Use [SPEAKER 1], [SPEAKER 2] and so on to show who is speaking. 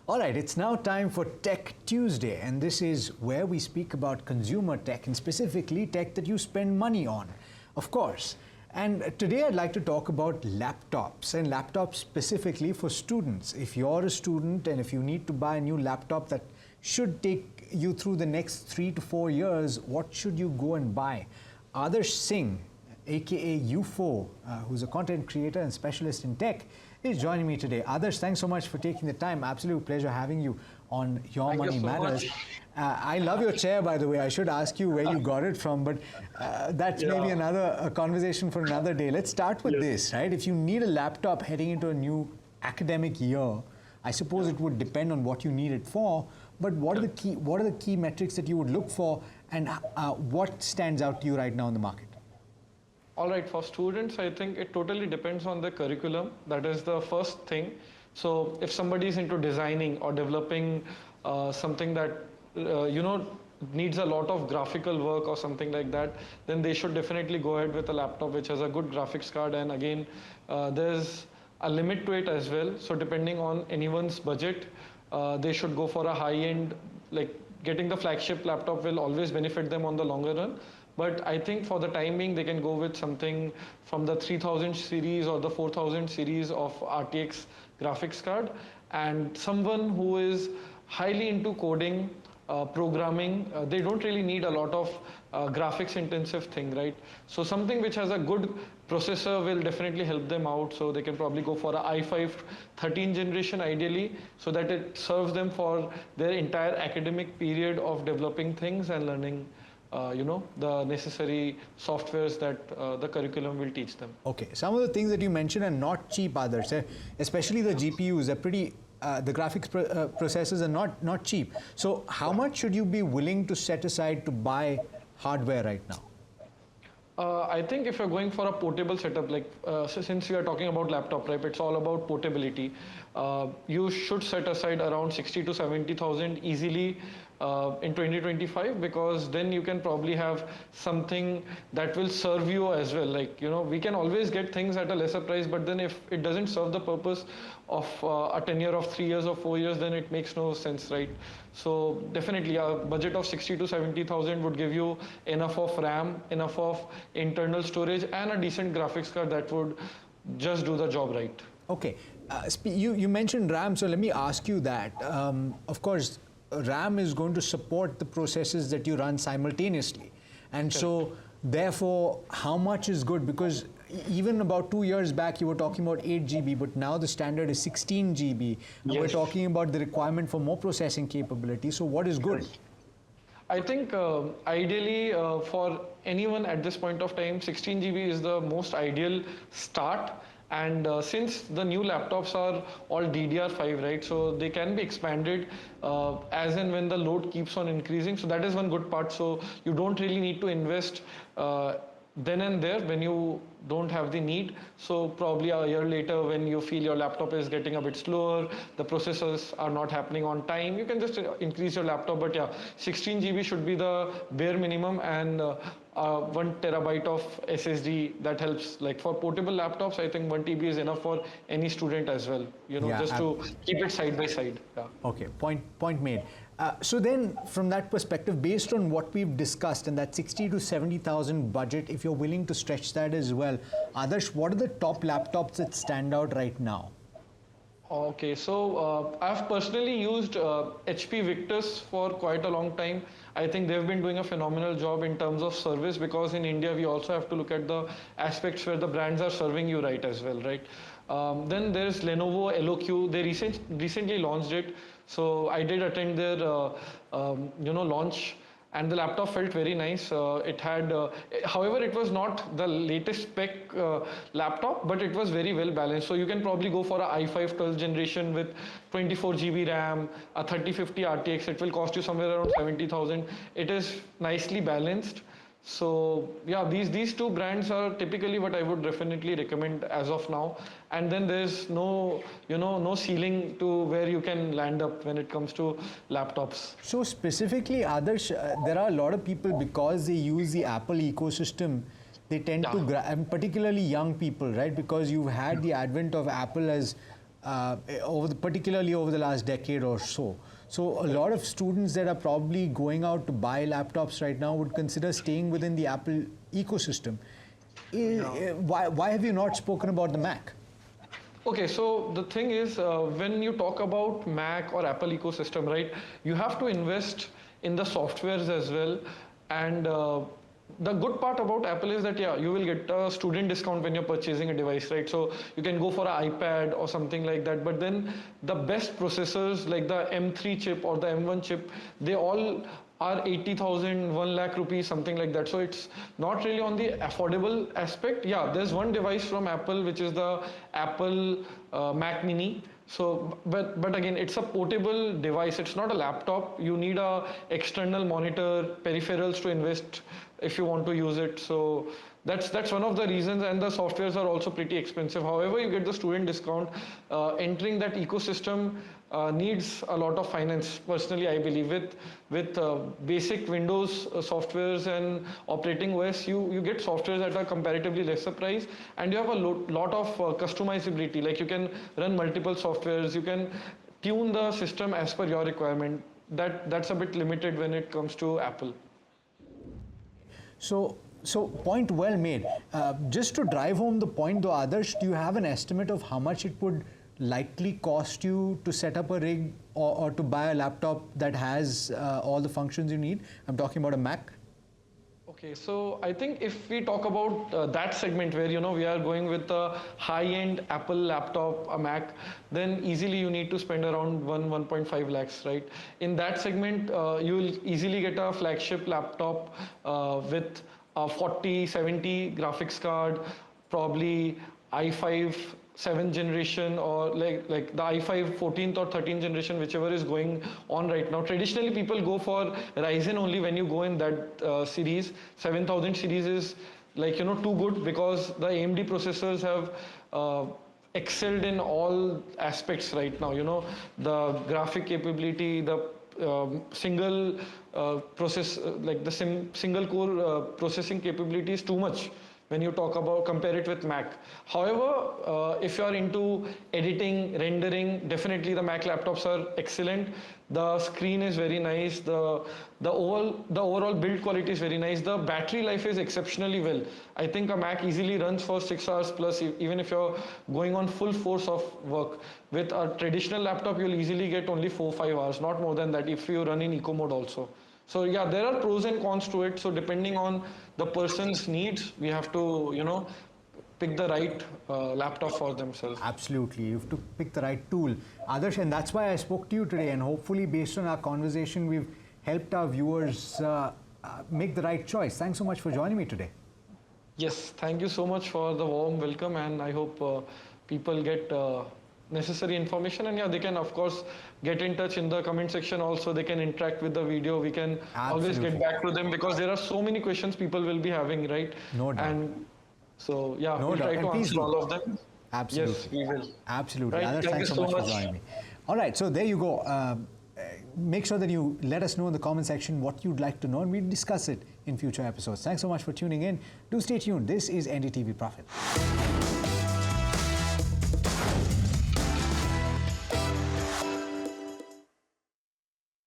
[SPEAKER 1] All right, it's now time for Tech Tuesday, and this is where we speak about consumer tech and specifically tech that you spend money on, of course. And today I'd like to talk about laptops, and laptops specifically for students. If you're a student and if you need to buy a new laptop that should take you through the next 3 to 4 years, what should you go and buy? Adarsh Singh, aka UFO, who's a content creator and specialist in tech, is joining me today. Adarsh, thanks so much for taking the time. Absolute pleasure having you on Your Money Matters. I love your chair, by the way. I should ask you where you got it from, but that's maybe another conversation for another day. Let's start with this, right? If you need a laptop heading into a new academic year, I suppose it would depend on what you need it for, but what are the key metrics that you would look for, and what stands out to you right now in the market?
[SPEAKER 2] All right, for students, I think it totally depends on the curriculum. That is the first thing. So if somebody is into designing or developing something that, needs a lot of graphical work or something like that, then they should definitely go ahead with a laptop which has a good graphics card. And again, there's a limit to it as well. So depending on anyone's budget, they should go for a high-end, like getting the flagship laptop will always benefit them on the longer run. But I think for the time being, they can go with something from the 3000 series or the 4000 series of RTX graphics card. And someone who is highly into coding, programming, they don't really need a lot of graphics intensive thing, right? So something which has a good processor will definitely help them out. So they can probably go for a i5 13th generation ideally, so that it serves them for their entire academic period of developing things and learning the necessary softwares that the curriculum will teach them.
[SPEAKER 1] Okay, some of the things that you mentioned are not cheap, others, especially the GPUs are pretty, the graphics processors are not cheap. So how much should you be willing to set aside to buy hardware right now?
[SPEAKER 2] I think if you're going for a portable setup, like since we are talking about laptop, right, it's all about portability. You should set aside around 60 to 70,000 easily in 2025, because then you can probably have something that will serve you as well. Like, we can always get things at a lesser price, but then if it doesn't serve the purpose of a tenure of 3 years or 4 years, then it makes no sense, right? So definitely a budget of 60 to 70,000 would give you enough of RAM, enough of internal storage, and a decent graphics card that would just do the job right.
[SPEAKER 1] Okay, you mentioned RAM, so let me ask you that. Of course, RAM is going to support the processes that you run simultaneously. And so, therefore, how much is good? Because even about 2 years back, you were talking about 8 GB, but now the standard is 16 GB. And we're talking about the requirement for more processing capability. So what is good?
[SPEAKER 2] I think ideally for anyone at this point of time, 16 GB is the most ideal start. And since the new laptops are all DDR5, right, so they can be expanded as and when the load keeps on increasing. So that is one good part. So you don't really need to invest then and there when you don't have the need. So probably a year later, when you feel your laptop is getting a bit slower, the processors are not happening on time, you can just increase your laptop. But yeah, 16 GB should be the bare minimum, and 1 terabyte of SSD, that helps. Like for portable laptops, I think 1 TB is enough for any student as well, just to keep it side by side. Yeah.
[SPEAKER 1] Okay, point made. So then, from that perspective, based on what we've discussed and that 60 to 70,000 budget, if you're willing to stretch that as well, Adarsh, what are the top laptops that stand out right now?
[SPEAKER 2] Okay, so I've personally used HP Victus for quite a long time. I think they've been doing a phenomenal job in terms of service, because in India we also have to look at the aspects where the brands are serving you right as well, right? Then there's Lenovo LOQ. They recently launched it, so I did attend their launch, and the laptop felt very nice. It had, however, it was not the latest spec laptop, but it was very well balanced. So you can probably go for a i5 12th generation with 24 GB RAM, a 3050 RTX. It will cost you somewhere around 70,000. It is nicely balanced. So yeah, these two brands are typically what I would definitely recommend as of now. And then there's no ceiling to where you can land up when it comes to laptops.
[SPEAKER 1] So specifically, Adarsh, there are a lot of people, because they use the Apple ecosystem, they tend to, and particularly young people, right? Because you've had the advent of Apple as particularly over the last decade or so. So a lot of students that are probably going out to buy laptops right now would consider staying within the Apple ecosystem. Why have you not spoken about the Mac?
[SPEAKER 2] Okay, so the thing is, when you talk about Mac or Apple ecosystem, right, you have to invest in the softwares as well. And the good part about Apple is that, yeah, you will get a student discount when you're purchasing a device, right? So you can go for an iPad or something like that. But then the best processors like the M3 chip or the M1 chip, they all are 80,000, 1 lakh rupees, something like that. So it's not really on the affordable aspect. Yeah, there's one device from Apple, which is the Apple Mac Mini. So, but again, it's a portable device. It's not a laptop. You need a external monitor, peripherals to invest if you want to use it. So that's one of the reasons, and the softwares are also pretty expensive. However, you get the student discount. Entering that ecosystem needs a lot of finance. Personally, I believe with basic Windows softwares and operating OS, you get softwares at a comparatively lesser price, and you have a lot of customizability. Like you can run multiple softwares, you can tune the system as per your requirement. That's a bit limited when it comes to Apple.
[SPEAKER 1] So point well made. Just to drive home the point though, Adarsh, do you have an estimate of how much it would likely cost you to set up a rig or to buy a laptop that has all the functions you need? I'm talking about a Mac.
[SPEAKER 2] Okay, so I think if we talk about that segment where we are going with a high-end Apple laptop, a Mac, then easily you need to spend around 1.5 lakhs, right? In that segment, you will easily get a flagship laptop with a 4070 graphics card, probably i5 7th generation, or like the i5 14th or 13th generation, whichever is going on right now. Traditionally, people go for Ryzen only when you go in that series. 7000 series is too good because the AMD processors have excelled in all aspects right now. The graphic capability, the single single core processing capability is too much when you compare it with Mac. However, if you are into editing, rendering, definitely the Mac laptops are excellent. The screen is very nice. The overall build quality is very nice. The battery life is exceptionally well. I think a Mac easily runs for 6 hours plus, even if you're going on full force of work. With a traditional laptop, you'll easily get only 4-5 hours, not more than that, if you run in eco mode also. So yeah, there are pros and cons to it. So depending on the person's needs, we have to, pick the right laptop for themselves.
[SPEAKER 1] Absolutely, you have to pick the right tool. Adarsh, and that's why I spoke to you today, and hopefully based on our conversation, we've helped our viewers make the right choice. Thanks so much for joining me today.
[SPEAKER 2] Yes, thank you so much for the warm welcome, and I hope people get necessary information, and yeah, they can of course get in touch in the comment section also. They can interact with the video. We can always get back to them because there are so many questions people will be having, right?
[SPEAKER 1] No doubt.
[SPEAKER 2] And so yeah,
[SPEAKER 1] no
[SPEAKER 2] we'll
[SPEAKER 1] doubt.
[SPEAKER 2] try to answer all of them.
[SPEAKER 1] Absolutely.
[SPEAKER 2] Yes, we will.
[SPEAKER 1] Absolutely.
[SPEAKER 2] Right,
[SPEAKER 1] Adarsh, thanks so much for joining me. All right, so there you go. Make sure that you let us know in the comment section what you'd like to know, and we'll discuss it in future episodes. Thanks so much for tuning in. Do stay tuned. This is NDTV Profit.